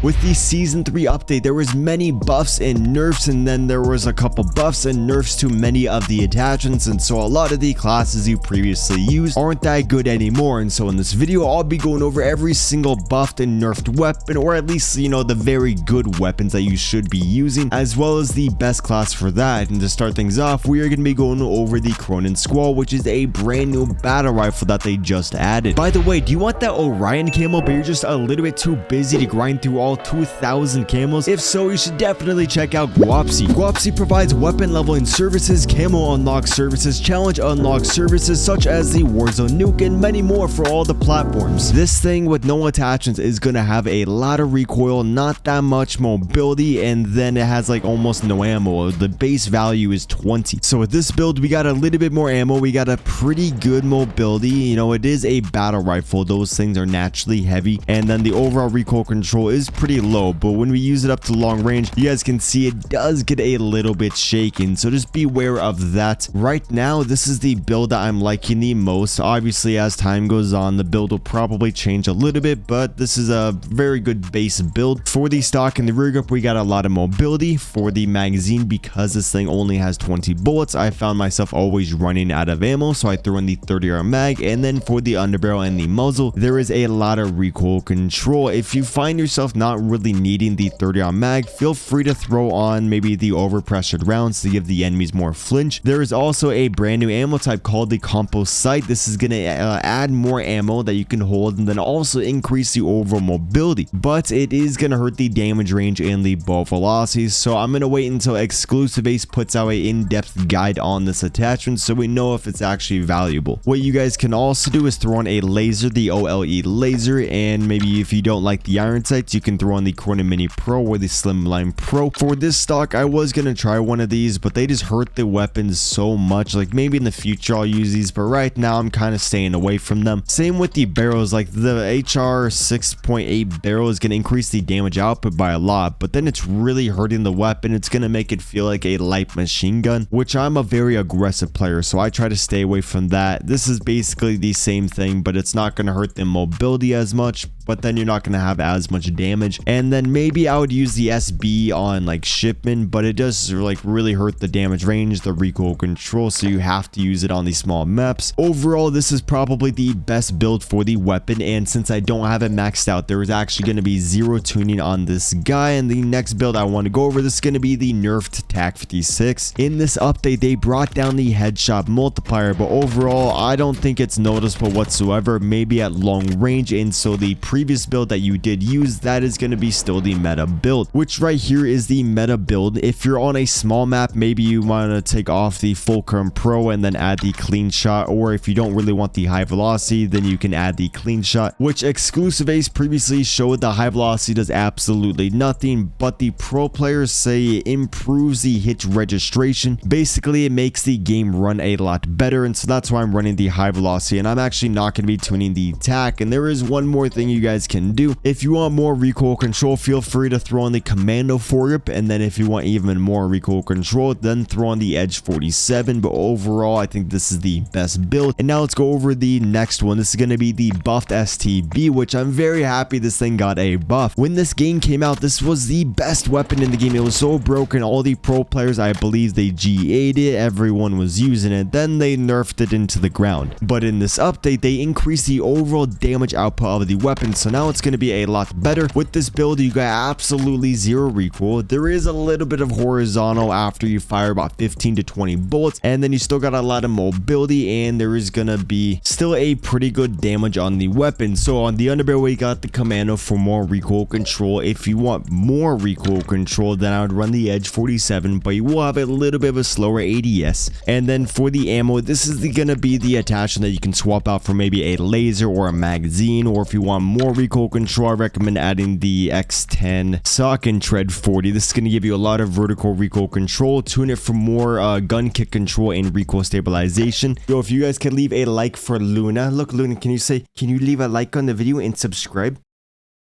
With the Season 3 update, there was many buffs and nerfs, and then there was a couple buffs and nerfs to many of the attachments, and so a lot of the classes you previously used aren't that good anymore. And so in this video, I'll be going over every single buffed and nerfed weapon, or at least, you know, the very good weapons that you should be using, as well as the best class for that. And to start things off, we are going to be going over the Cronen Squall, which is a brand new battle rifle that they just added. By the way, do you want that Orion camo, but you're just a little bit too busy to grind through all 2,000 camos? If so, you should definitely check out Guapci. Guapci provides weapon leveling services, camo unlock services, challenge unlock services such as the Warzone Nuke, and many more for all the platforms. This thing with no attachments is going to have a lot of recoil, not that much mobility, and then it has like almost no ammo. The base value is 20. So with this build, we got a little bit more ammo, we got a pretty good mobility. You know, it is a battle rifle, those things are naturally heavy, and then the overall recoil control is pretty low, but when we use it up to long range, you guys can see it does get a little bit shaken, so just beware of that. Right now, this is the build that I'm liking the most. Obviously, as time goes on, the build will probably change a little bit, but this is a very good base build. For the stock and the rear grip, we got a lot of mobility. For the magazine, because this thing only has 20 bullets, I found myself always running out of ammo, so I threw in the 30-round mag. And then for the underbarrel and the muzzle, there is a lot of recoil control. If you find yourself not really needing the 30-round mag, feel free to throw on maybe the overpressured rounds to give the enemies more flinch. There is also a brand new ammo type called the composite. This is going to add more ammo that you can hold, and then also increase the overall mobility, but it is going to hurt the damage range and the bullet velocities. So I'm going to wait until Exclusive Ace puts out an in-depth guide on this attachment so we know if it's actually valuable. What you guys can also do is throw on a laser, the OLE laser, and maybe if you don't like the iron sights, you can throw on the Cronen Mini Pro or the Slimline Pro. For this stock, I was going to try one of these, but they just hurt the weapons so much. Like maybe in the future I'll use these, but right now I'm kind of staying away from them. Same with the barrels, like the HR 6.8 barrel is going to increase the damage output by a lot, but then it's really hurting the weapon. It's going to make it feel like a light machine gun, which I'm a very aggressive player, so I try to stay away from that. This is basically the same thing, but it's not going to hurt the mobility as much, but then you're not going to have as much damage. And then maybe I would use the SB on like shipment, but it does like really hurt the damage range, the recoil control, so you have to use it on these small maps. Overall, this is probably the best build for the weapon, and since I don't have it maxed out, there is actually going to be 0 tuning on this guy. And the next build I want to go over, this is going to be the Nerfed TAC 56. In this update, they brought down the headshot multiplier, but overall I don't think it's noticeable whatsoever, maybe at long range. And so the previous build that you did use, that is going to be still the meta build, which right here is the meta build. If you're on a small map, maybe you want to take off the Fulcrum Pro and then add the clean shot, or if you don't really want the high velocity, then you can add the clean shot, which Exclusive Ace previously showed the high velocity does absolutely nothing, but the pro players say it improves the hit registration. Basically, it makes the game run a lot better, and so that's why I'm running the high velocity, and I'm actually not going to be tuning the TAC. And there is one more thing you guys can do. If you want more recoil control, feel free to throw on the Commando foregrip, and then if you want even more recoil control, then throw on the Edge 47. But overall, I think this is the best build. And now let's go over the next one. This is going to be the buffed STB, which I'm very happy this thing got a buff. When this game came out, this was the best weapon in the game. It was so broken. All the pro players, I believe they G8'd it. Everyone was using it. Then they nerfed it into the ground. But in this update, they increased the overall damage output of the weapon. So now it's going to be a lot better. With this build, you got absolutely 0 recoil. There is a little bit of horizontal after you fire about 15 to 20 bullets, and then you still got a lot of mobility, and there is going to be still a pretty good damage on the weapon. So on the underbarrel, we got the Commando for more recoil control. If you want more recoil control, then I would run the Edge 47, but you will have a little bit of a slower ADS. And then for the ammo, this is going to be the attachment that you can swap out for maybe a laser or a magazine, or if you want more recoil control, I recommend adding the X10 Sock and Tread 40. This is going to give you a lot of vertical recoil control. Tune it for more gun kick control and recoil stabilization. Yo, if you guys could leave a like for Luna. Look, Luna, can you leave a like on the video and subscribe?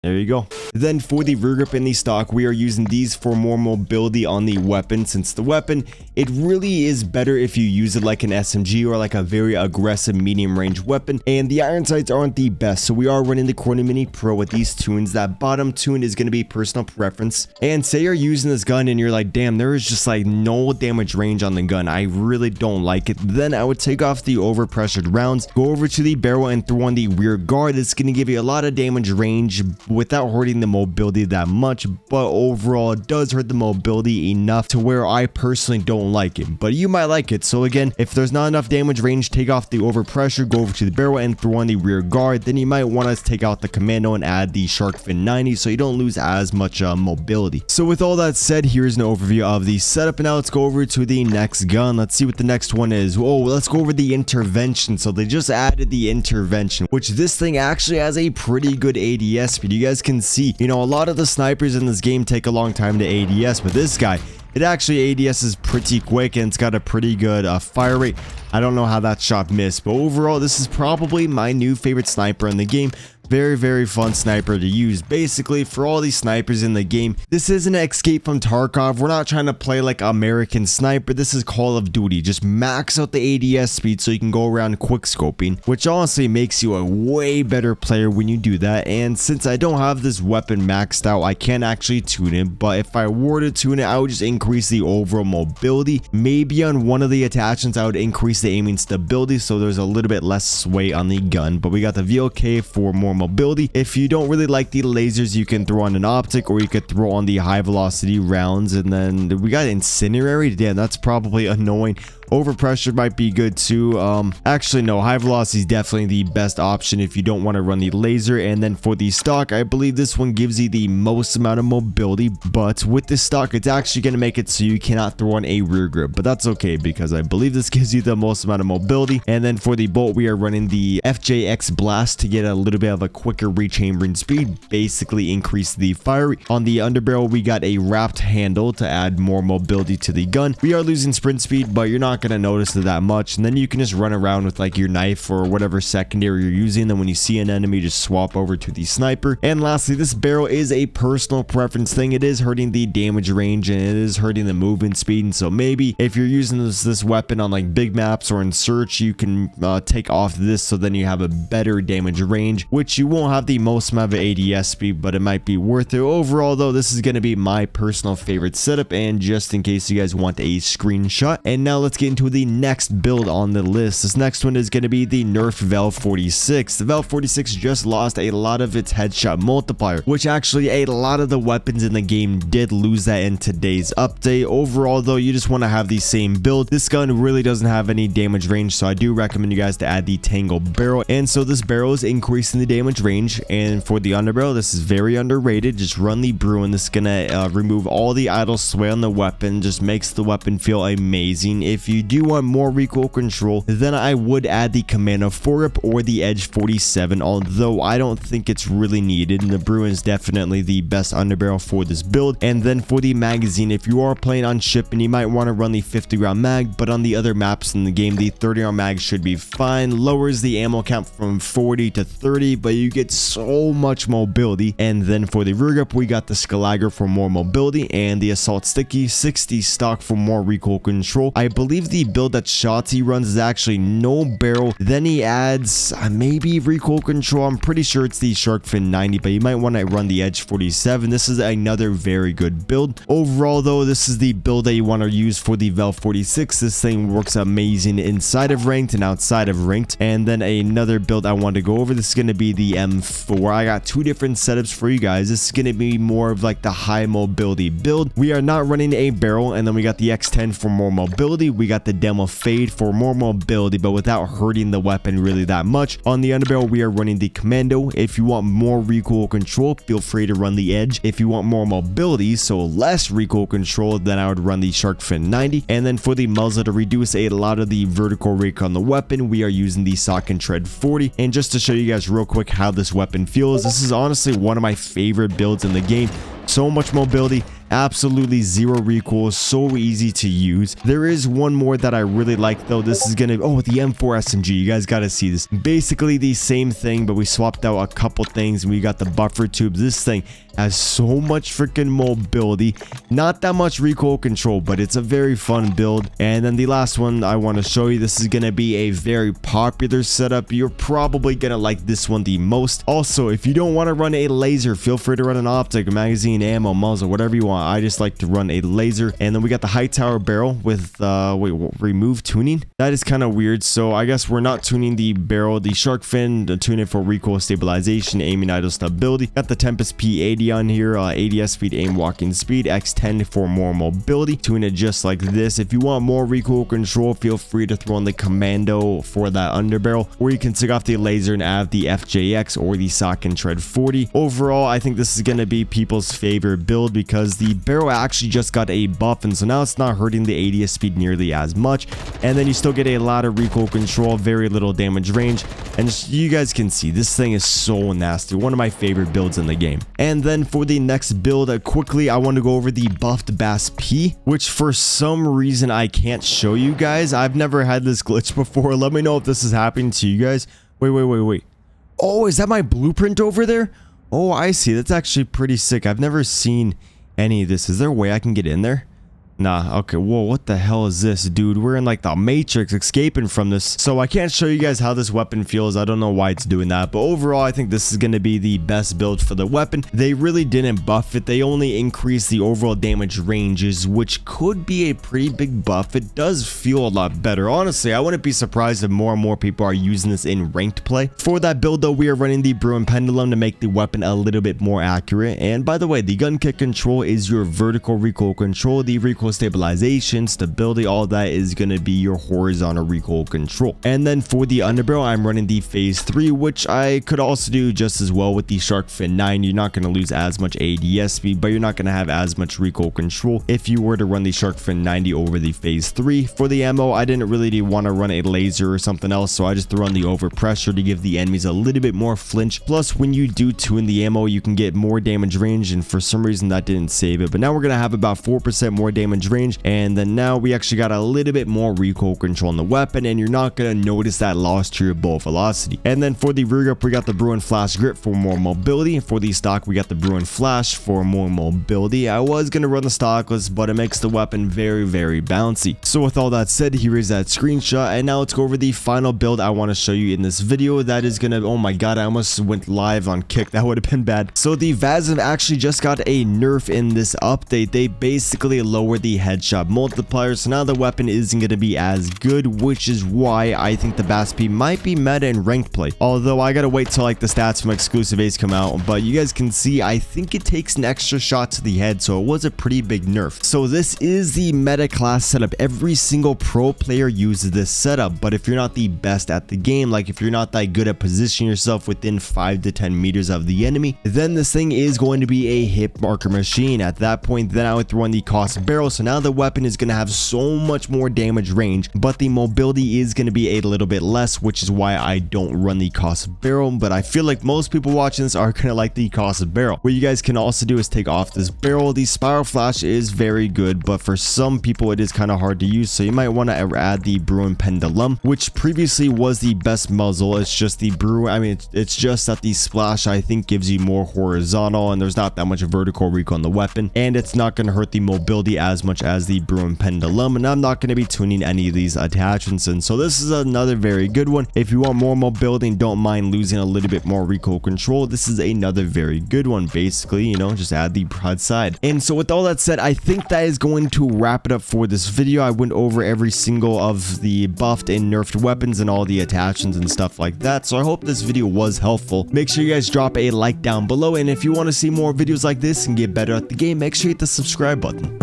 There you go. Then for the rear grip in the stock, we are using these for more mobility on the weapon, since the weapon it really is better if you use it like an SMG or like a very aggressive medium range weapon, and the iron sights aren't the best, so we are running the Cronen Mini Pro with these tunes. That bottom tune is going to be personal preference, and say you're using this gun and you're like, damn, there is just like no damage range on the gun, I really don't like it, then I would take off the overpressured rounds, go over to the barrel and throw on the rear guard. It's going to give you a lot of damage range without hurting the mobility that much, but overall it does hurt the mobility enough to where I personally don't like it, but you might like it. So again, if there's not enough damage range, take off the overpressure, go over to the barrel and throw on the rear guard. Then you might want to take out the commando and add the shark fin 90 so you don't lose as much mobility. So with all that said, here's an overview of the setup, and now let's go over to the next gun. Let's see what the next one is. Oh, let's go over the intervention. So they just added the intervention, which this thing actually has a pretty good ADS speed. You guys can see, you know, a lot of the snipers in this game take a long time to ADS, but this guy, it actually ADS is pretty quick and it's got a pretty good fire rate. I don't know how that shot missed, but overall this is probably my new favorite sniper in the game. Very fun sniper to use. Basically, for all these snipers in the game, this isn't an Escape from Tarkov. We're not trying to play like American Sniper. This is Call of Duty. Just max out the ADS speed so you can go around quick scoping, which honestly makes you a way better player when you do that. And since I don't have this weapon maxed out, I can't actually tune it, but if I were to tune it, I would just increase the overall mobility. Maybe on one of the attachments I would increase the aiming stability so there's a little bit less sway on the gun. But we got the VLK for more mobility. If you don't really like the lasers, you can throw on an optic, or you could throw on the high velocity rounds. And then we got incendiary. Damn, that's probably annoying. Overpressure might be good too. Actually no, high velocity is definitely the best option if you don't want to run the laser. And then for the stock, I believe this one gives you the most amount of mobility, but with this stock it's actually going to make it so you cannot throw on a rear grip, but that's okay because I believe this gives you the most amount of mobility. And then for the bolt, we are running the FJX blast to get a little bit of a quicker rechambering speed, basically increase the fire. On the underbarrel, we got a wrapped handle to add more mobility to the gun. We are losing sprint speed, but you're not going to notice it that much, and then you can just run around with like your knife or whatever secondary you're using. Then when you see an enemy, just swap over to the sniper. And lastly, this barrel is a personal preference thing. It is hurting the damage range and it is hurting the movement speed, and so maybe if you're using this weapon on like big maps or in search, you can take off this so then you have a better damage range, which you won't have the most amount of ADS speed, but it might be worth it. Overall though, this is going to be my personal favorite setup, and just in case you guys want a screenshot. And now let's get into the next build on the list. This next one is going to be the Nerfed Val 46. The Val 46 just lost a lot of its headshot multiplier, which actually a lot of the weapons in the game did lose that in today's update. Overall though, you just want to have the same build. This gun really doesn't have any damage range, so I do recommend you guys to add the Tango barrel. And so this barrel is increasing the damage range. And for the underbarrel, this is very underrated. Just run the Bruin. This is gonna remove all the idle sway on the weapon, just makes the weapon feel amazing. If you do want more recoil control, then I would add the Commando 4-Up or the Edge 47, although I don't think it's really needed, and the Bruin is definitely the best underbarrel for this build. And then for the magazine, if you are playing on ship, and you might want to run the 50 round mag, but on the other maps in the game, the 30 round mag should be fine. Lowers the ammo count from 40 to 30, but you get so much mobility. And then for the rear grip, we got the Skalager for more mobility and the Assault Sticky 60 stock for more recoil control. I believe the build that Shotzi runs is actually no barrel, then he adds maybe recoil control. I'm pretty sure it's the Shark Fin 90, but you might want to run the Edge 47. This is another very good build. Overall though, this is the build that you want to use for the Val 46. This thing works amazing inside of ranked and outside of ranked. And then another build I want to go over, this is going to be the M4. I got two different setups for you guys. This is going to be more of like the high mobility build. We are not running a barrel, and then we got the X10 for more mobility. We got the Demo Fade for more mobility, but without hurting the weapon really that much. On the underbarrel, we are running the Commando. If you want more recoil control, feel free to run the Edge. If you want more mobility, so less recoil control, then I would run the Shark Fin 90. And then for the muzzle, to reduce a lot of the vertical rake on the weapon, we are using the Sock and Tread 40. And just to show you guys real quick how this weapon feels, this is honestly one of my favorite builds in the game. So much mobility, absolutely zero recoil, so easy to use. There is one more that I really like though. This is gonna, oh, the M4 SMG. You guys gotta see this. Basically the same thing, but we swapped out a couple things, and we got the buffer tubes. This thing has so much freaking mobility, not that much recoil control, but it's a very fun build. And then the last one I want to show you, this is going to be a very popular setup. You're probably going to like this one the most. Also, if you don't want to run a laser, feel free to run an optic, a magazine, ammo, muzzle, whatever you want. I just like to run a laser. And then we got the high tower barrel with remove tuning. That is kind of weird. So I guess we're not tuning the barrel. The shark fin, the tune it for recoil stabilization, aiming idle stability. Got the Tempest P80 on here, ADS speed, aim walking speed, X10 for more mobility. Tune it just like this. If you want more recoil control, feel free to throw on the commando for that underbarrel, or you can take off the laser and add the FJX or the sock and tread 40. Overall, I think this is going to be people's favorite build because the barrel actually just got a buff, and so now it's not hurting the ADS speed nearly as much, and then you still get a lot of recoil control, very little damage range, and you guys can see this thing is so nasty. One of my favorite builds in the game. And then for the next build, quickly I want to go over the buffed BAS-P, which for some reason I can't show you guys. I've never had this glitch before. Let me know if this is happening to you guys. Wait. Oh, is that my blueprint over there? Oh, I see. That's actually pretty sick. I've never seen any of this. Is there a way I can get in there? Nah, okay, whoa, what the hell is this, dude? We're in like the Matrix escaping from this. So I can't show you guys how this weapon feels. I don't know why it's doing that, but overall, I think this is going to be the best build for the weapon. They really didn't buff it. They only increased the overall damage ranges, which could be a pretty big buff. It does feel a lot better. Honestly, I wouldn't be surprised if more and more people are using this in ranked play. For that build, though, we are running the Bruin Pendulum to make the weapon a little bit more accurate. And by the way, the gun kick control is your vertical recoil control. The recoil stabilization, stability, all that is going to be your horizontal recoil control. And then for the underbarrel, I'm running the phase 3, which I could also do just as well with the shark fin 9. You're not going to lose as much ADS speed, but you're not going to have as much recoil control if you were to run the shark fin 90 over the phase 3. For the ammo, I didn't really want to run a laser or something else, so I just threw on the overpressure to give the enemies a little bit more flinch. Plus, when you do tune the ammo, you can get more damage range, and for some reason that didn't save it. But now we're going to have about 4% more damage range, and then now we actually got a little bit more recoil control on the weapon, and you're not going to notice that loss to your bullet velocity. And then for the rear grip, we got the Bruin Flash grip for more mobility, and for the stock, we got the Bruin Flash for more mobility. I was going to run the stockless, but it makes the weapon very, very bouncy. So with all that said, here is that screenshot, and now let's go over the final build I want to show you in this video. That is going to, oh my god, I almost went live on Kick. That would have been bad. So the VAZNEV actually just got a nerf in this update. They basically lowered the headshot multiplier, so now the weapon isn't going to be as good, which is why I think the BAS-P might be meta in ranked play. Although I gotta wait till like the stats from exclusive Ace come out, but you guys can see I think it takes an extra shot to the head, so it was a pretty big nerf. So this is the meta class setup. Every single pro player uses this setup, but if you're not the best at the game, like if you're not that good at positioning yourself within 5 to 10 meters of the enemy, then this thing is going to be a hit marker machine. At that point, then I would throw in the cost barrel, so now the weapon is going to have so much more damage range, but the mobility is going to be a little bit less, which is why I don't run the cost barrel. But I feel like most people watching this are going to like the cost barrel. What you guys can also do is take off this barrel. The spiral flash is very good, but for some people it is kind of hard to use, so you might want to add the Bruin Pendulum, which previously was the best muzzle. It's just the Bruin, I mean, it's just that the splash I think gives you more horizontal, and there's not that much vertical recoil on the weapon, and it's not going to hurt the mobility as much as the Bruin Pendulum. And I'm not going to be tuning any of these attachments in, so this is another very good one. If you want more mobility and don't mind losing a little bit more recoil control, this is another very good one. Basically, you know, just add the broadside. And so with all that said, I think that is going to wrap it up for this video. I went over every single of the buffed and nerfed weapons and all the attachments and stuff like that, so I hope this video was helpful. Make sure you guys drop a like down below, and if you want to see more videos like this and get better at the game, make sure you hit the subscribe button.